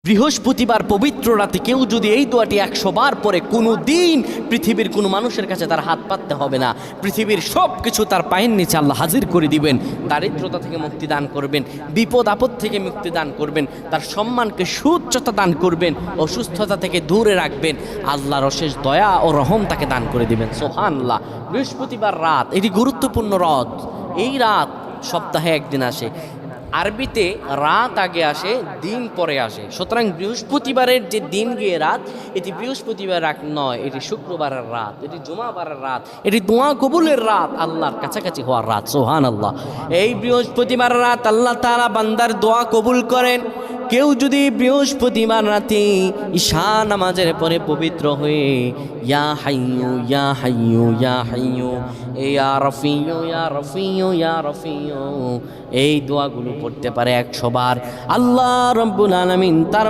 বৃহস্পতিবার পবিত্র রাতে কেউ যদি এই দোয়াটি 100 বার পরে কোনো দিন পৃথিবীর কোনো মানুষের কাছে তার হাত পাততে হবে না। পৃথিবীর সব কিছু তার পায়ের নিচে আল্লাহ হাজির করে দিবেন। দারিদ্রতা থেকে মুক্তি দান করবেন, বিপদ আপদ থেকে মুক্তি দান করবেন, তার সম্মানকে সুউচ্চতা দান করবেন, অসুস্থতা থেকে দূরে রাখবেন। আল্লাহর অশেষ দয়া ও রহম তাকে দান করে দিবেন। সুবহানাল্লাহ। বৃহস্পতিবার রাত এটি গুরুত্বপূর্ণ রাত। এই রাত সপ্তাহে একদিন আসে। আরবিতে রাত আগে আসে, দিন পরে আসে। সুতরাং বৃহস্পতিবারের যে দিন গিয়ে রাত, এটি বৃহস্পতিবার রাত নয়, এটি শুক্রবারের রাত, এটি জুমাবারের রাত, এটি দোয়া কবুলের রাত, আল্লাহর কাছাকাছি হওয়ার রাত। সুবহানাল্লাহ। এই বৃহস্পতিবার রাত আল্লাহ তাআলা বান্দার দোয়া কবুল করেন। কেউ যদি বৃহস্পতিবার রাতে ঈশা নামাজের পরে পবিত্র হয়ে ইয়া হাইয়ু ইয়া হাইয়ু ইয়া হাইয়ু ইয়া রফিয়ু ইয়া রফিয়ু ইয়া রফিয়ু এই দোয়াগুলো পড়তে পারে 100 বার, আল্লাহ রাব্বুল আলামিন তার